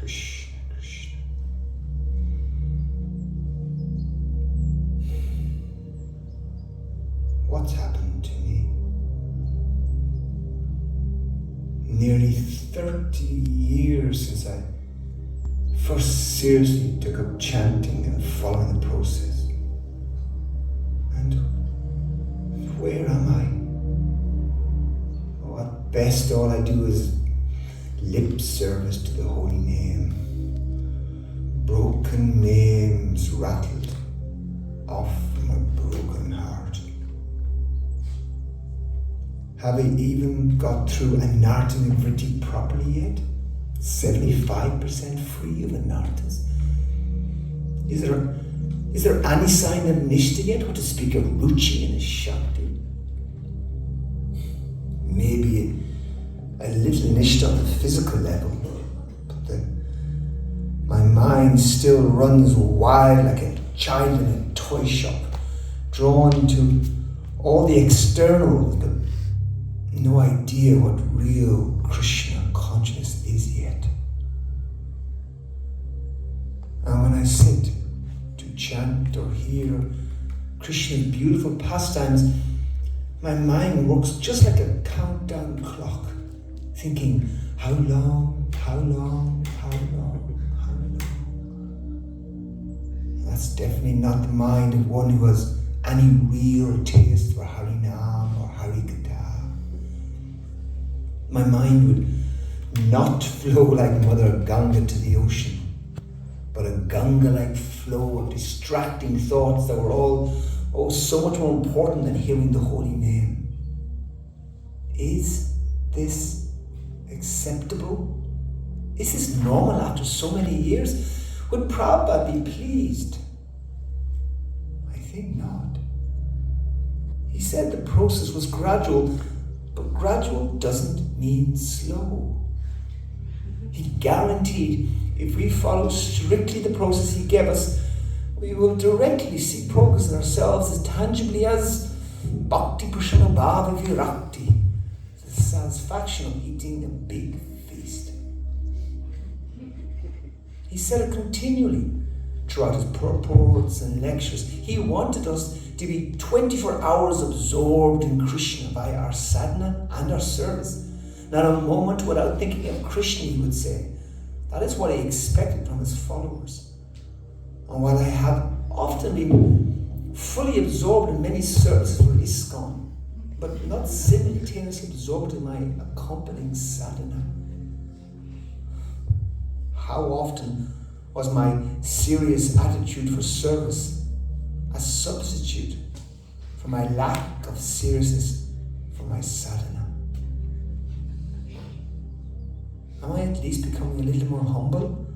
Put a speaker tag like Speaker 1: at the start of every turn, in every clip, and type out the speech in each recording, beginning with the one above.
Speaker 1: Krishna, Krishna. What's happened to me? Nearly 30 years since I first seriously took up chanting and following the process. And where am I? Oh, at best all I do is lip service to the holy name. Broken names rattled off from a broken heart. Have I even got through Anartha Vritti properly yet? 75% free of Anarthas? Is there any sign of Nishta yet, or to speak of Ruchi and Shakti? Maybe a little Nishta on the physical level, but my mind still runs wild like a child in a toy shop, drawn to all the externals, but no idea what real Krishna consciousness is yet. And when I sit to chant or hear Krishna's beautiful pastimes, my mind works just like a countdown clock, thinking, how long, how long, how long, how long. That's definitely not the mind of one who has any real taste for Harinam or Harikatha. My mind would not flow like Mother Ganga to the ocean, but a Ganga-like flow of distracting thoughts that were all so much more important than hearing the holy name. Is this acceptable? Is this normal after so many years? Would Prabhupada be pleased? I think not. He said the process was gradual, but gradual doesn't mean slow. He guaranteed if we follow strictly the process he gave us, we will directly see progress in ourselves as tangibly as Bhakti Prashana Bhava Virakti, the satisfaction of eating a big feast. He said it continually throughout his purports and lectures. He wanted us to be 24 hours absorbed in Krishna by our sadhana and our service. Not a moment without thinking of Krishna, he would say. That is what he expected from his followers. And while I have often been fully absorbed in many services for ISKCON, but not simultaneously absorbed in my accompanying sadhana, how often was my serious attitude for service a substitute for my lack of seriousness for my sadhana? Am I at least becoming a little more humble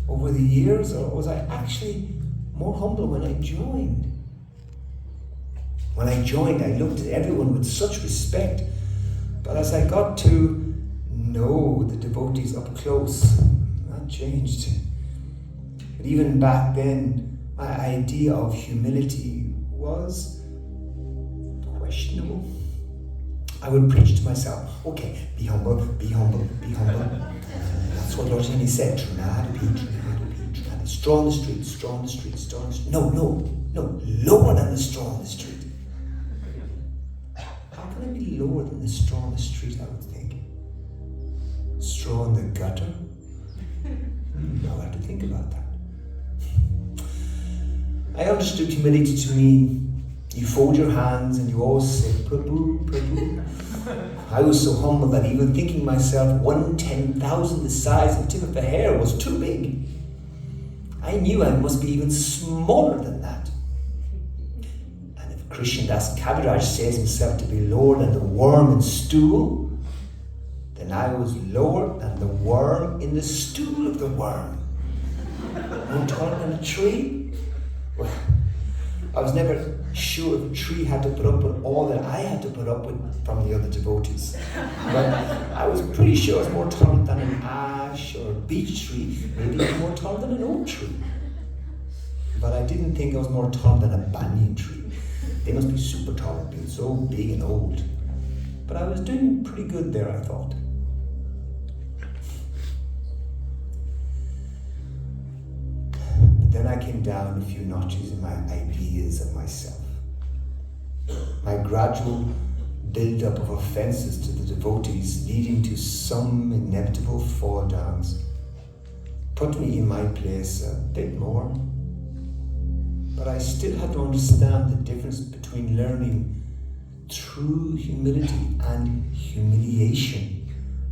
Speaker 1: over the years, or was I actually more humble when I joined? When I joined, I looked at everyone with such respect, but as I got to know the devotees up close, that changed. But even back then, my idea of humility was questionable. I would preach to myself, okay, be humble, be humble, be humble. That's what Lord Jani said, straw in the street, straw in the street, straw in the street. No, lower than the straw in the street. How can I be lower than the straw in the street, I would think? Straw in the gutter? Now I have to think about that. I understood humility to mean you fold your hands and you always say, Prabhu, Prabhu. I was so humble that even thinking myself 1/10,000 the size of the tip of a hair was too big. I knew I must be even smaller than that. And if Krishnadas Kaviraj says himself to be lower than the worm in stool, then I was lower than the worm in the stool of the worm. No taller than a tree? Well, I was never sure if a tree had to put up with all that I had to put up with from the other devotees. But I was pretty sure I was more tolerant than an ash or a beech tree, maybe even more tolerant than an oak tree. But I didn't think I was more tolerant than a banyan tree. They must be super tolerant, being so big and old. But I was doing pretty good there, I thought. But then I came down a few notches in my ideas of myself. My gradual build-up of offences to the devotees, leading to some inevitable fall-downs, put me in my place a bit more. But I still had to understand the difference between learning true humility and humiliation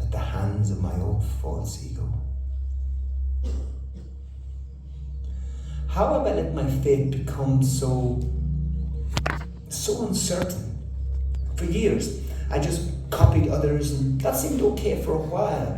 Speaker 1: at the hands of my own false ego. How have I let my faith become so uncertain? For years, I just copied others, and that seemed okay for a while.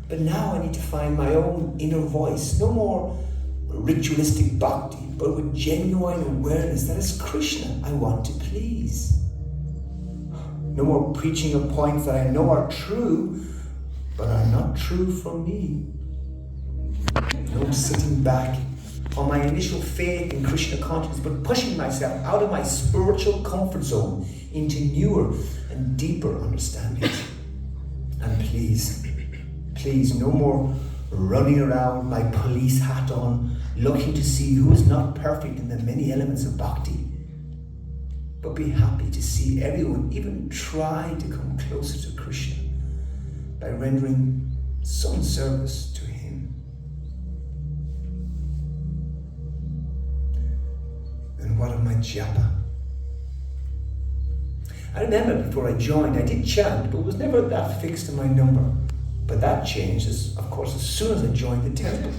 Speaker 1: But now I need to find my own inner voice. No more ritualistic bhakti, but with genuine awareness that it's Krishna I want to please. No more preaching of points that I know are true, but are not true for me. No sitting back on my initial faith in Krishna consciousness, but pushing myself out of my spiritual comfort zone into newer and deeper understandings. And please, no more running around my police hat on, looking to see who is not perfect in the many elements of bhakti, but be happy to see everyone even try to come closer to Krishna by rendering some service to him. And what of my japa? I remember before I joined, I did chant, but was never that fixed in my number. But that changed, of course, as soon as I joined the temple.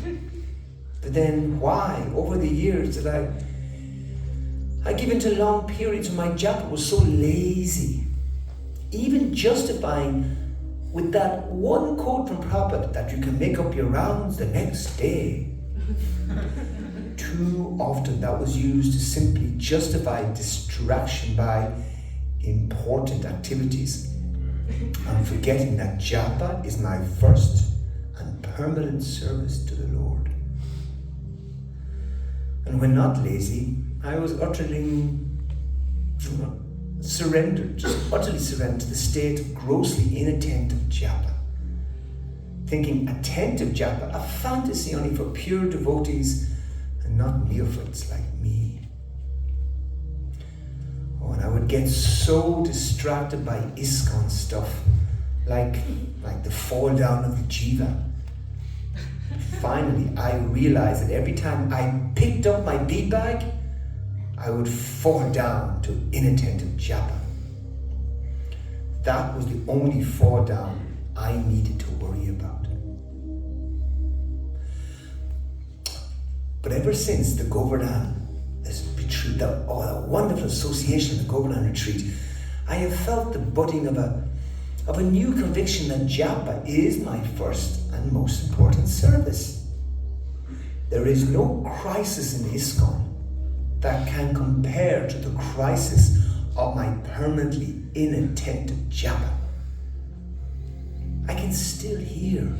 Speaker 1: But then why, over the years, did I give into long periods when my japa was so lazy, even justifying with that one quote from Prabhupada that you can make up your rounds the next day. Too often that was used to simply justify distraction by important activities. I'm forgetting that japa is my first and permanent service to the Lord. And when not lazy, I was utterly surrendered to the state of grossly inattentive japa. Thinking attentive japa a fantasy only for pure devotees and not neophytes like me. Oh, and I would get so distracted by ISKCON stuff, like the fall down of the jiva. Finally, I realized that every time I picked up my bead bag, I would fall down to inattentive japa. That was the only fall down I needed to worry about. But ever since the Govardhan retreat, that wonderful association of the Govardhan retreat, I have felt the budding of a new conviction that japa is my first and most important service. There is no crisis in ISKCON that can compare to the crisis of my permanently inattentive japa. I can still hear,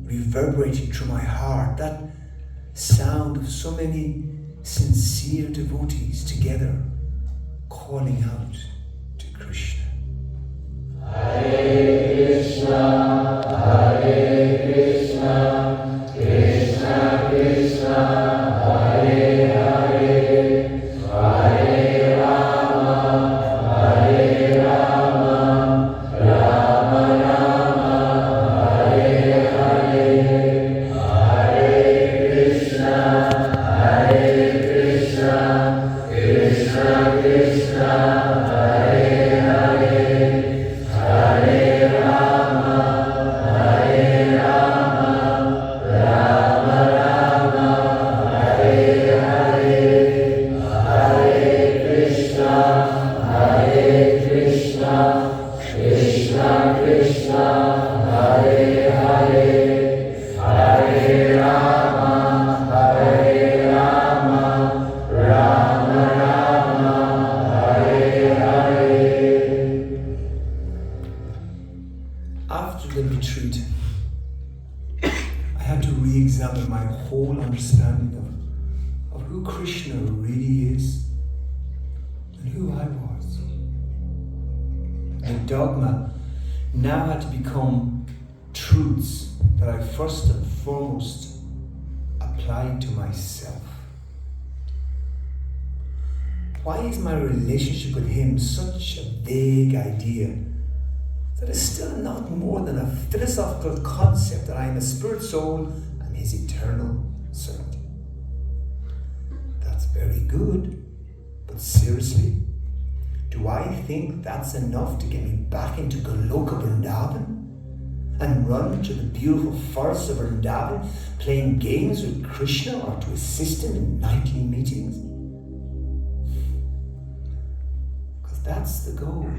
Speaker 1: reverberating through my heart, that sound of so many sincere devotees together calling out to Krishna. Hare Krishna, Hare Krishna, Krishna Krishna, Hare Hare, Hare Rama, Hare Rama, Rama Rama, Hare Hare, Hare Krishna, Hare Krishna, Krishna Krishna, Hare Hare, Hare Rama, Hare Rama, Rama Rama, Hare Hare, Hare Krishna, Hare Krishna, Krishna Krishna, Hare Hare, Hare Rama, Hare Rama, Rama Rama, Hare Hare. After the retreat, I had to re-examine my whole understanding of who Krishna really is and who I was. The dogma now had to become truths that I first and foremost apply it to myself? Why is my relationship with him such a vague idea that is still not more than a philosophical concept that I am a spirit soul and his eternal servant? That's very good, but seriously, do I think that's enough to get me back into Goloka Vrindavan and run to the beautiful forests of Vrindavan playing games with Krishna or to assist him in nightly meetings? Because that's the goal.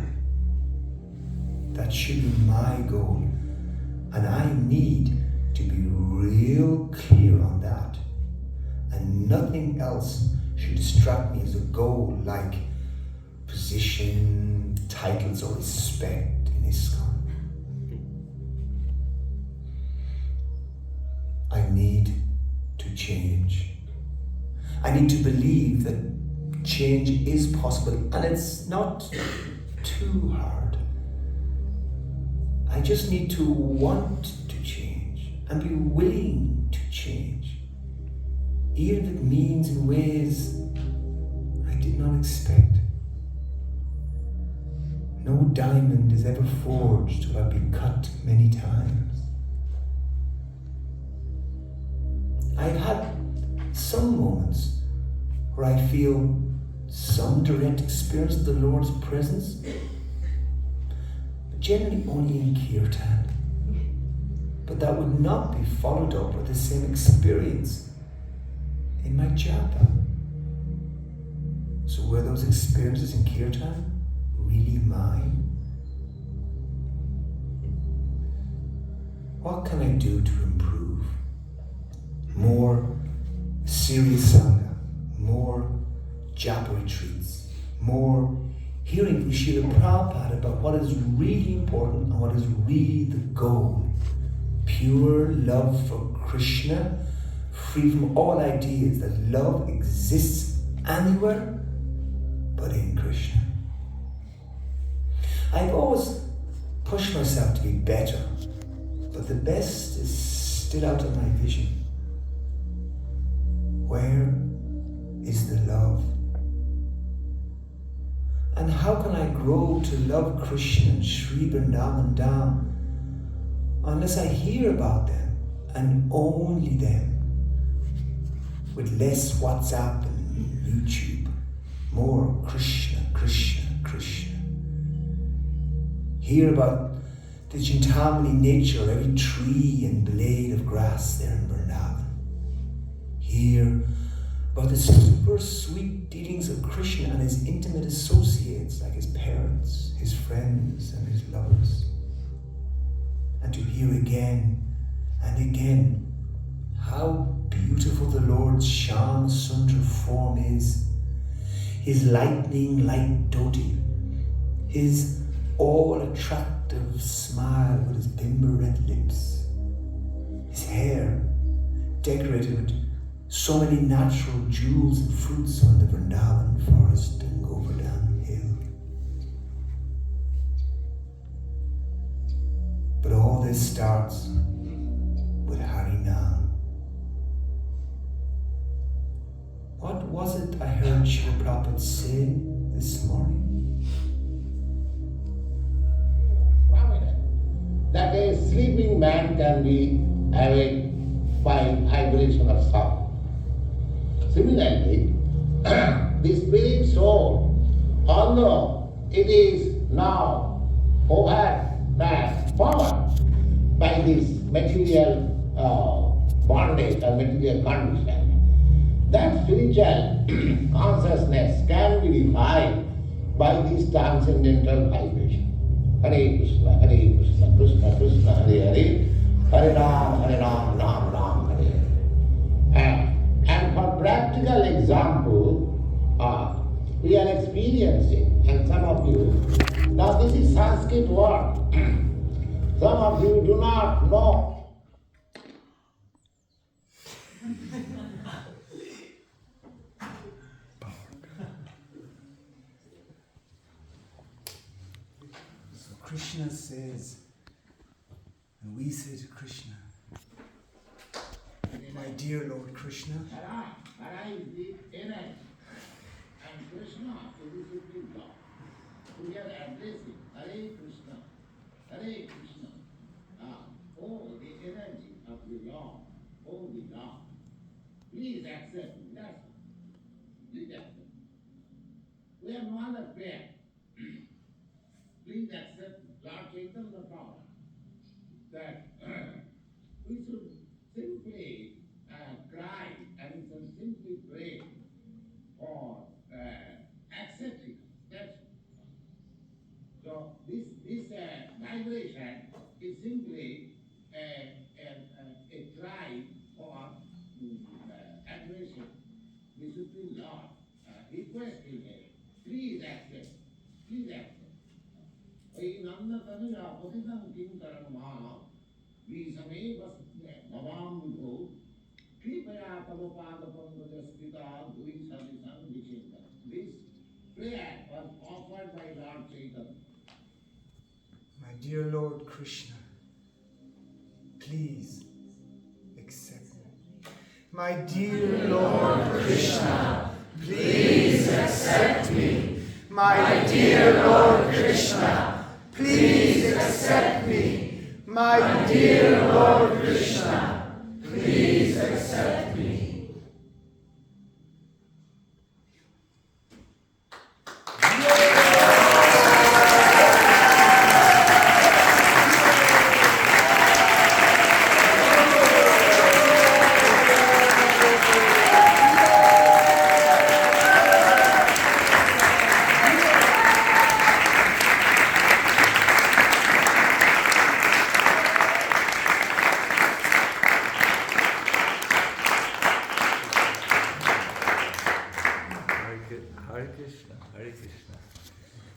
Speaker 1: That should be my goal. And I need to be real clear on that. And nothing else should distract me as a goal like position, titles, or respect in ISKCON. I need to change. I need to believe that change is possible, and it's not too hard. I just need to want to change and be willing to change, even if it means in ways I did not expect. No diamond is ever forged without being cut many times. I've had some moments where I feel some direct experience of the Lord's presence, but generally only in kirtan. But that would not be followed up with the same experience in my japa. So were those experiences in kirtan really mine? What can I do to improve? More serious sangha, more japa retreats, more hearing from Srila Prabhupada about what is really important and what is really the goal. Pure love for Krishna, free from all ideas that love exists anywhere but in Krishna. I've always pushed myself to be better, but the best is still out of my vision. Where is the love? And how can I grow to love Krishna and Sri Vrindavan Dham unless I hear about them and only them, with less WhatsApp and YouTube, more Krishna, Krishna, Krishna. Hear about the Chintamani nature of every tree and blade of grass there in Vrindavan. Hear about the super sweet dealings of Krishna and his intimate associates like his parents, his friends, and his lovers. And to hear again and again how beautiful the Lord's Shyam Sundar form is, his lightning light dhoti, his all-attractive smile with his bimber red lips, his hair decorated with so many natural jewels and fruits on the Vrindavan forest and Govardhan hill. But all this starts with Harinam. What was it I heard Srila Prabhupada say this morning?
Speaker 2: That a sleeping man can be awake by vibration of sound. Similarly, the spirit soul, although it is now overpowered by this material bondage or material condition, that spiritual consciousness can be defined by this transcendental vibration. Hare Krishna, Krishna Krishna, Hare Hare, Hare Ram, Ram Ram, Hare Hare. And for practical example, we are experiencing, and some of you, now this is Sanskrit word, some of you do not know.
Speaker 1: So Krishna says, and we say to Krishna, My dear Lord Krishna.
Speaker 2: Hara is the energy. And Krishna is the supreme Lord. We are addressing Hare Krishna. Hare Krishna. Oh, the energy of the Lord. Oh, the Lord. Please accept me. That's all. Please accept me. We have no other prayer. Please accept Lord Chaitanya Prabhu that we should simply cry and we should simply pray for accepting us. That's all. So this vibration is simply a cry for adoration. The Supreme Lord requesting him, please accept, please accept. Nanda Patitam Kinkaram Maha Visame Bhavamudho Kripaya Tavapada Pandajastita Dui Sadisam Vichinta. This prayer was offered by Lord Chaitanya.
Speaker 1: My dear Lord Krishna, please accept me. My dear Lord Krishna, please accept me. My dear Lord Krishna, please accept me. My dear Lord Krishna,